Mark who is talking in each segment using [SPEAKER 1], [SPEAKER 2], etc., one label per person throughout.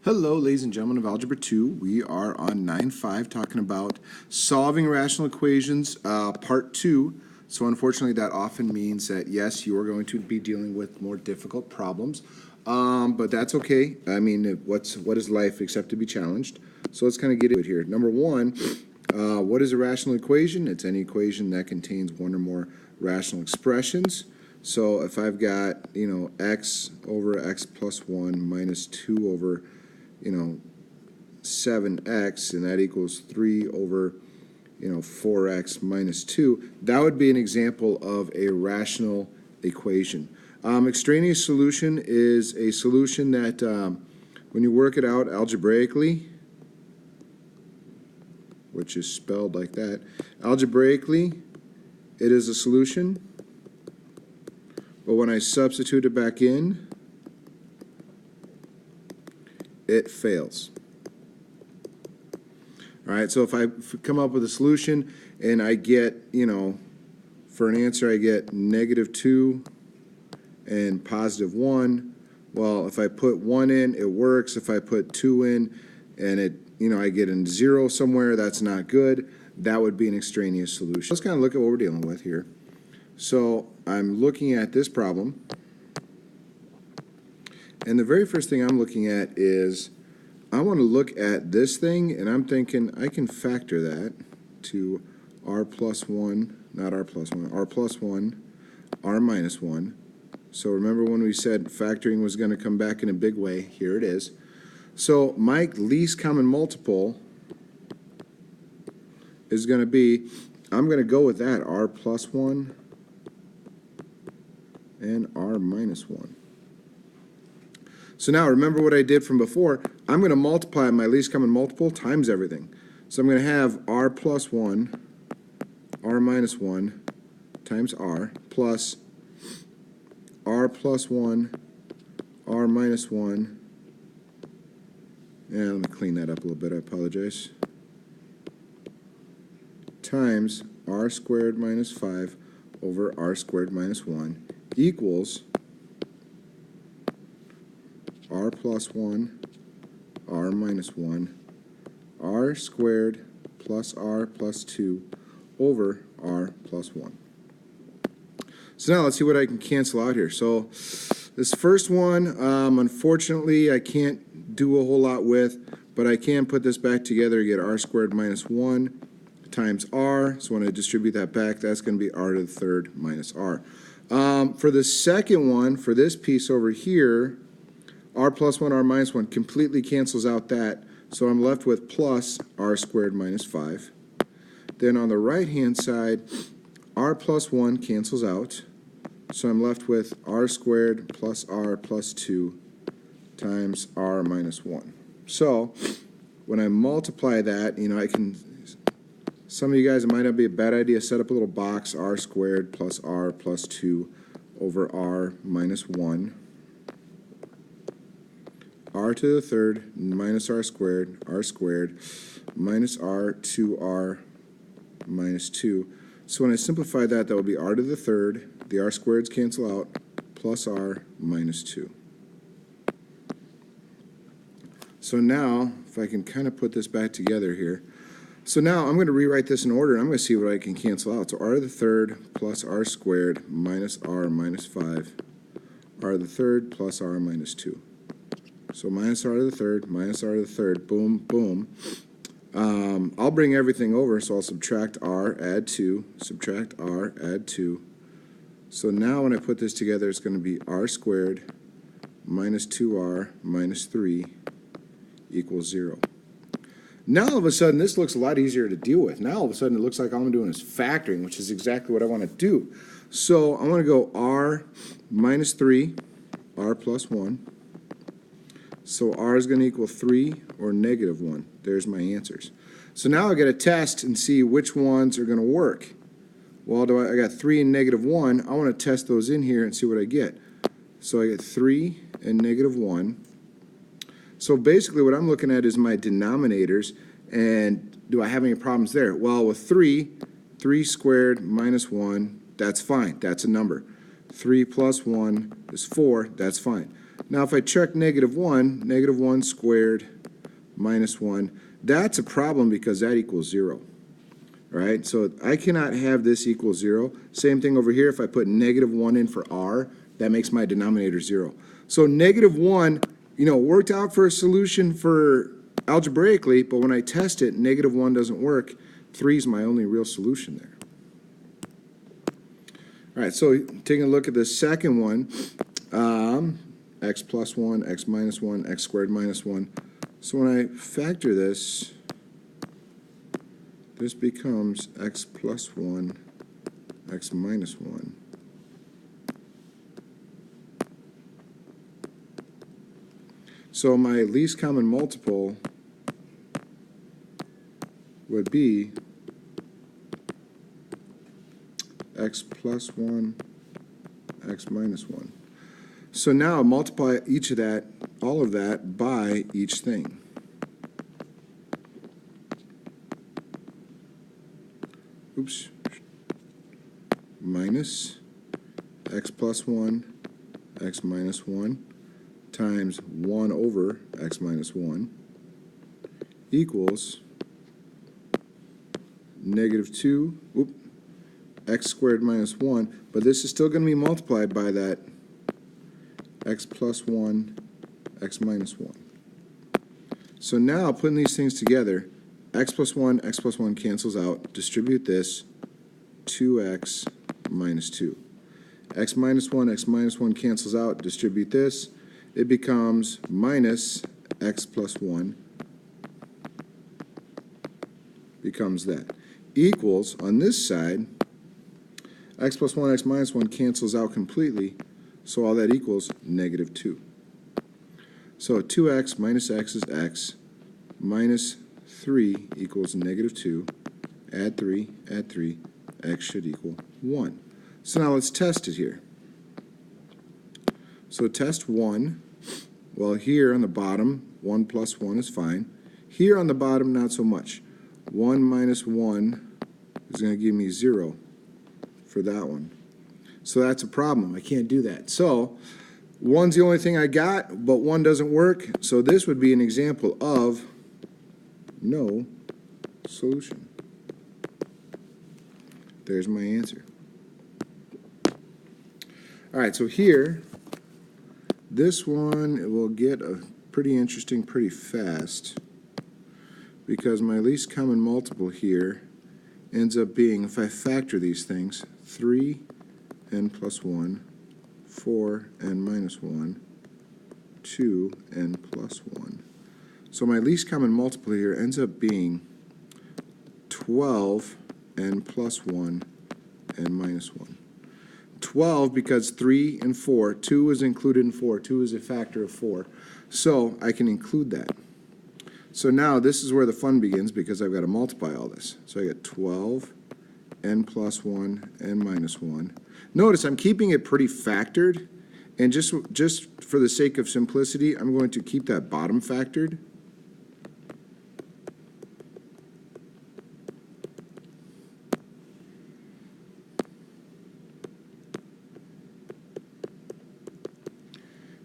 [SPEAKER 1] Hello, ladies and gentlemen of Algebra 2. We are on 9.5 talking about solving rational equations, part 2. So unfortunately, that often means that, yes, you are going to be dealing with more difficult problems, but that's okay. I mean, what is life except to be challenged? So let's kind of get into it here. Number one, what is a rational equation? It's any equation that contains one or more rational expressions. So if I've got, x over x plus 1 minus 2 over 7x, and that equals 3 over 4x minus 2, that would be an example of a rational equation. Extraneous solution is a solution that when you work it out algebraically, which is spelled like that, algebraically it is a solution, but when I substitute it back in, it fails. All right, so if I come up with a solution and I get, for an answer I get -2 and +1, well, if I put 1 in, it works. If I put 2 in and I get in 0 somewhere, that's not good. That would be an extraneous solution. Let's kind of look at what we're dealing with here. So I'm looking at this problem. And the very first thing I'm looking at is I want to look at this thing, and I'm thinking I can factor that to r plus 1, not r plus 1, r plus 1, r minus 1. So remember when we said factoring was going to come back in a big way? Here it is. So my least common multiple is going to be, I'm going to go with that, r plus 1 and r minus 1. So now remember what I did from before. I'm going to multiply my least common multiple times everything. So I'm going to have r plus 1, r minus 1 times r plus r plus 1, r minus 1. And let me clean that up a little bit. I apologize. Times r squared minus 5 over r squared minus 1 equals r plus 1, r minus 1, r squared plus r plus 2 over r plus 1. So now let's see what I can cancel out here. So this first one, unfortunately, I can't do a whole lot with, but I can put this back together and get r squared minus 1 times r. So when I distribute that back, that's going to be r to the third minus r. For the second one, for this piece over here, r plus 1, r minus 1 completely cancels out that, so I'm left with plus r squared minus 5. Then on the right-hand side, r plus 1 cancels out, so I'm left with r squared plus r plus 2 times r minus 1. So when I multiply that, I can, some of you guys, it might not be a bad idea, set up a little box, r squared plus r plus 2 over r minus 1. r to the third minus r squared minus r 2r minus 2. So when I simplify that, that will be r to the third, the r squareds cancel out, plus r minus 2. So now, if I can kind of put this back together here, so now I'm going to rewrite this in order, and I'm going to see what I can cancel out. So r to the third plus r squared minus r minus 5, r to the third plus r minus 2. So minus r to the third, minus r to the third, boom, boom. I'll bring everything over, so I'll subtract r, add 2, subtract r, add 2. So now when I put this together, it's going to be r squared minus 2r minus 3 equals 0. Now all of a sudden, this looks a lot easier to deal with. Now all of a sudden, it looks like all I'm doing is factoring, which is exactly what I want to do. So I want to go r minus 3, r plus 1. So r is going to equal 3 or -1. There's my answers. So now I got to test and see which ones are going to work. Well, I got 3 and -1. I want to test those in here and see what I get. So I get 3 and -1. So basically what I'm looking at is my denominators, and do I have any problems there? Well, with 3 squared minus 1, that's fine. That's a number. 3 plus 1 is 4. That's fine. Now if I check negative 1 squared minus 1, that's a problem because that equals 0. All right, so I cannot have this equal 0. Same thing over here. If I put negative 1 in for r, that makes my denominator 0. So negative 1, worked out for a solution for algebraically, but when I test it, negative 1 doesn't work. 3 is my only real solution there. All right, so taking a look at the second one, x plus 1, x minus 1, x squared minus 1. So when I factor this, this becomes x plus 1, x minus 1. So my least common multiple would be x plus 1, x minus 1. So now multiply each of that, all of that, by each thing. Oops. Minus x plus 1, x minus 1, times 1 over x minus 1 equals negative 2, x squared minus 1, but this is still going to be multiplied by that x plus 1, x minus 1. So now, putting these things together, x plus 1 cancels out. Distribute this, 2x minus 2. X minus 1 cancels out. Distribute this. It becomes minus x plus 1 becomes that. Equals, on this side, x plus 1, x minus 1 cancels out completely, so all that equals negative 2. So 2x minus x is x, minus 3 equals negative 2, add 3, x should equal 1. So now let's test it here. So test 1, well here on the bottom, 1 plus 1 is fine. Here on the bottom, not so much. 1 minus 1 is going to give me 0 for that one. So that's a problem. I can't do that. So 1's the only thing I got, but 1 doesn't work. So this would be an example of no solution. There's my answer. All right, so here, this one it will get pretty interesting pretty fast because my least common multiple here ends up being, if I factor these things, 3n plus 1, 4n minus 1, 2n plus 1. So my least common multiple here ends up being 12n plus 1 and minus 1. 12 because 3 and 4, 2 is included in 4, 2 is a factor of 4. So I can include that. So now this is where the fun begins because I've got to multiply all this. So I get 12 n plus 1 and minus 1. Notice I'm keeping it pretty factored, and just for the sake of simplicity, I'm going to keep that bottom factored.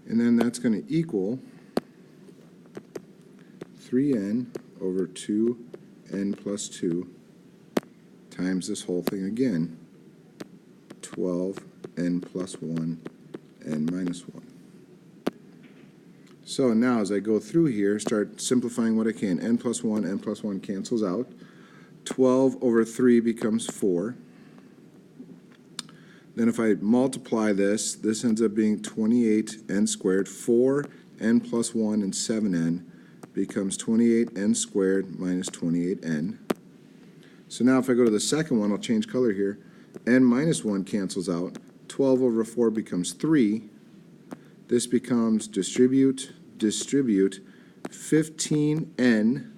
[SPEAKER 1] And then that's going to equal 3n over 2n plus 2 times this whole thing again, 12n plus 1 and minus 1. So now as I go through here, start simplifying what I can. N plus 1 cancels out. 12 over 3 becomes 4. Then if I multiply this, this ends up being 28n squared. 4n plus 1 and 7n becomes 28n squared minus 28n. So now if I go to the second one, I'll change color here. N minus 1 cancels out. 12 over 4 becomes 3. This becomes distribute 15n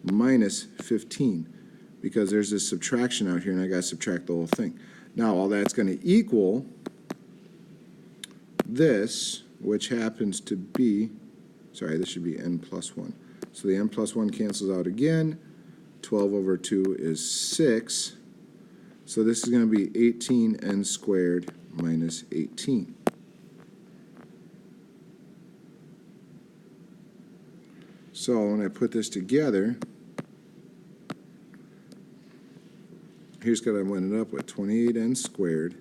[SPEAKER 1] minus 15 because there's this subtraction out here and I got to subtract the whole thing. Now all that's going to equal this, which happens to be, sorry, this should be n plus 1. So the n plus 1 cancels out again. 12 over 2 is 6. So this is going to be 18n squared minus 18. So when I put this together, here's what I ended up with, 28n squared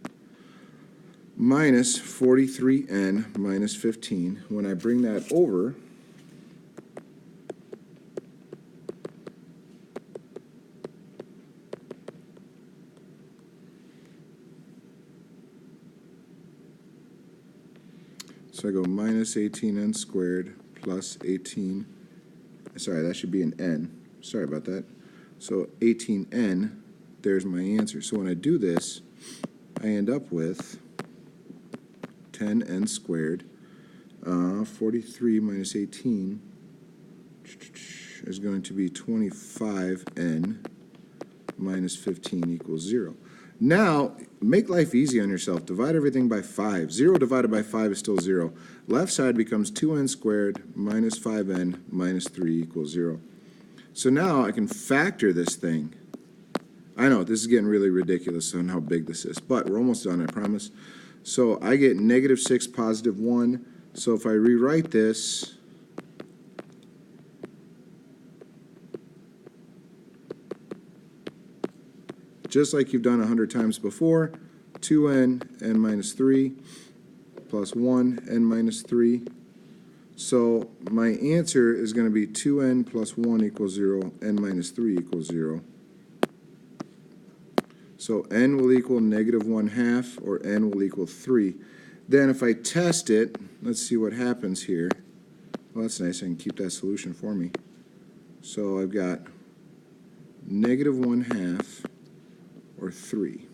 [SPEAKER 1] minus 43n minus 15. When I bring that over, so I go minus 18n squared plus 18, sorry, that should be an n. Sorry about that. So 18n, there's my answer. So when I do this, I end up with 10n squared. 43 minus 18 is going to be 25n minus 15 equals 0. Now, make life easy on yourself. Divide everything by 5. 0 divided by 5 is still 0. Left side becomes 2n squared minus 5n minus 3 equals 0. So now I can factor this thing. I know, this is getting really ridiculous on how big this is, but we're almost done, I promise. So I get negative 6, positive 1. So if I rewrite this, just like you've done 100 times before, 2n, n minus 3, plus 1, n minus 3. So my answer is going to be 2n plus 1 equals 0, n minus 3 equals 0. So n will equal negative 1/2, or n will equal 3. Then if I test it, let's see what happens here. Well, that's nice. I can keep that solution for me. So I've got negative 1/2, or 3.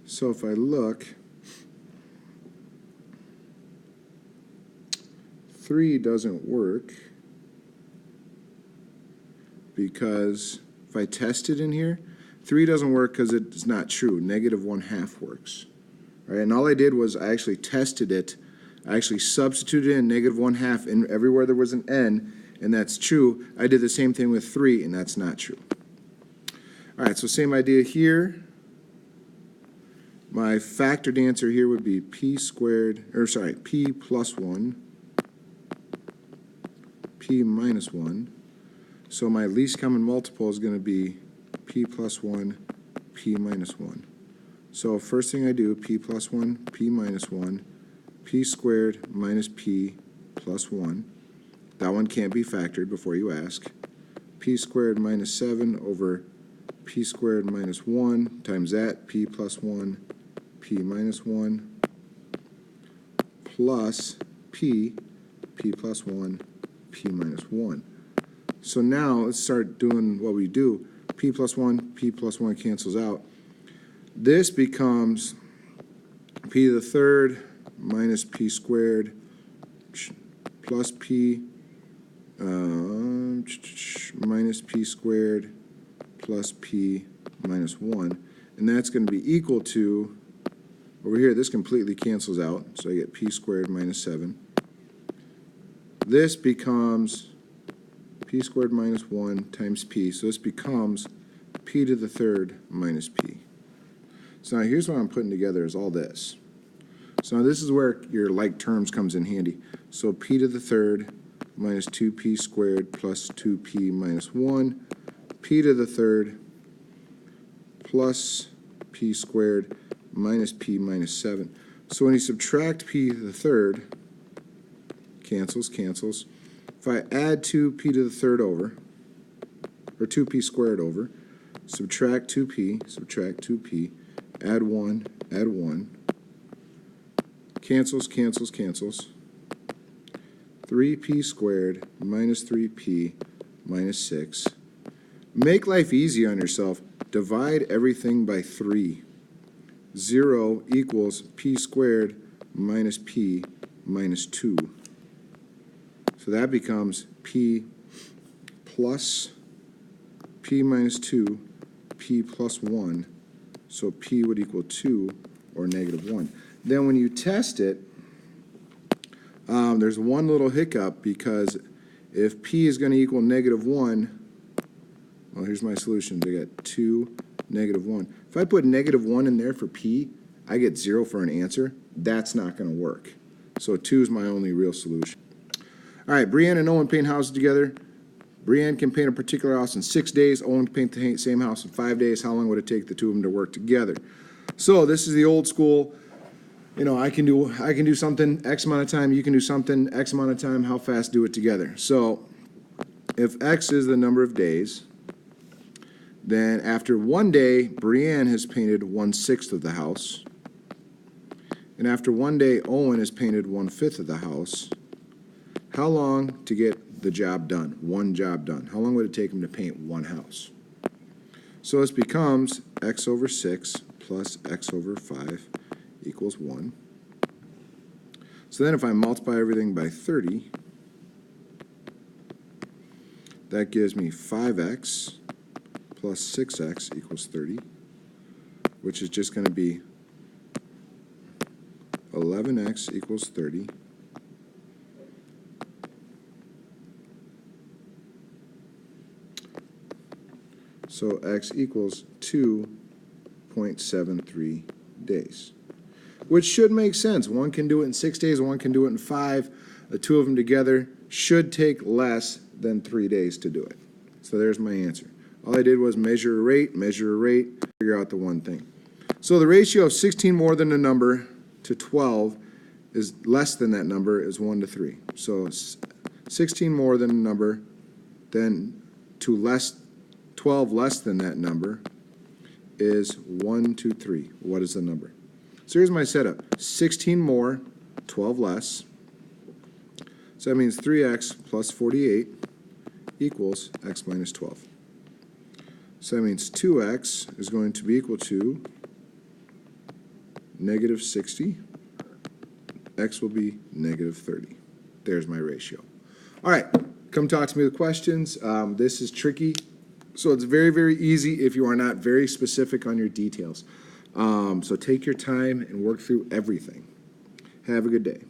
[SPEAKER 1] So if I look, 3 doesn't work because if I test it in here, 3 doesn't work because it's not true. Negative 1/2 works. All right, and all I did was I actually tested it. I actually substituted in negative 1/2 and everywhere there was an n, and that's true. I did the same thing with 3, and that's not true. All right, so same idea here. My factored answer here would be p squared, or sorry, p plus 1, p minus 1. So my least common multiple is going to be p plus 1, p minus 1. So first thing I do, p plus 1, p minus 1, p squared minus p plus 1. That one can't be factored before you ask. P squared minus 7 over p squared minus 1 times that, p plus 1, p minus 1, plus p plus 1, p minus 1. So now let's start doing what we do. P plus 1 cancels out. This becomes p to the third minus p squared plus p minus p squared plus p minus 1. And that's going to be equal to, over here, this completely cancels out. So I get p squared minus 7. This becomes p squared minus 1 times p. So this becomes p to the third minus p. So now here's what I'm putting together is all this. So now this is where your like terms comes in handy. So p to the third minus 2p squared plus 2p minus 1, p to the third plus p squared minus p minus 7. So when you subtract p to the third, cancels. If I add 2p to the third over, or 2p squared over, subtract 2p, add 1, cancels. 3p squared minus 3p minus 6. Make life easy on yourself. Divide everything by 3. 0 equals p squared minus p minus 2. So that becomes p plus p minus 2, p plus 1. So p would equal 2 or negative 1. Then when you test it, there's one little hiccup because if p is going to equal negative 1, well, here's my solutions. I got 2, negative 1. If I put negative 1 in there for p, I get 0 for an answer. That's not going to work. So 2 is my only real solution. All right, Brianne and Owen paint houses together. Brianne can paint a particular house in 6 days. Owen can paint the same house in 5 days. How long would it take the two of them to work together? So this is the old school. You know, I can do something X amount of time. You can do something X amount of time. How fast do it together? So if X is the number of days, then after 1 day, Brianne has painted 1/6 of the house. And after 1 day, Owen has painted 1/5 of the house. How long to get the job done? One job done. How long would it take him to paint one house? So this becomes X over 6 plus X over 5 equals 1. So then if I multiply everything by 30, that gives me 5X plus 6X equals 30, which is just going to be 11X equals 30. So X equals 2.73 days, which should make sense. One can do it in 6 days, one can do it in 5. The two of them together should take less than 3 days to do it. So there's my answer. All I did was measure a rate, figure out the one thing. So the ratio of 16 more than a number to 12 is less than that number is 1 to 3. So 16 more than a number, then to 12 less than that number is 1 to 3. What is the number? So here's my setup. 16 more, 12 less. So that means 3x plus 48 equals x minus 12. So that means 2x is going to be equal to negative 60. X will be negative 30. There's my ratio. All right, come talk to me with questions. This is tricky. So it's very, very easy if you are not very specific on your details. So take your time and work through everything. Have a good day.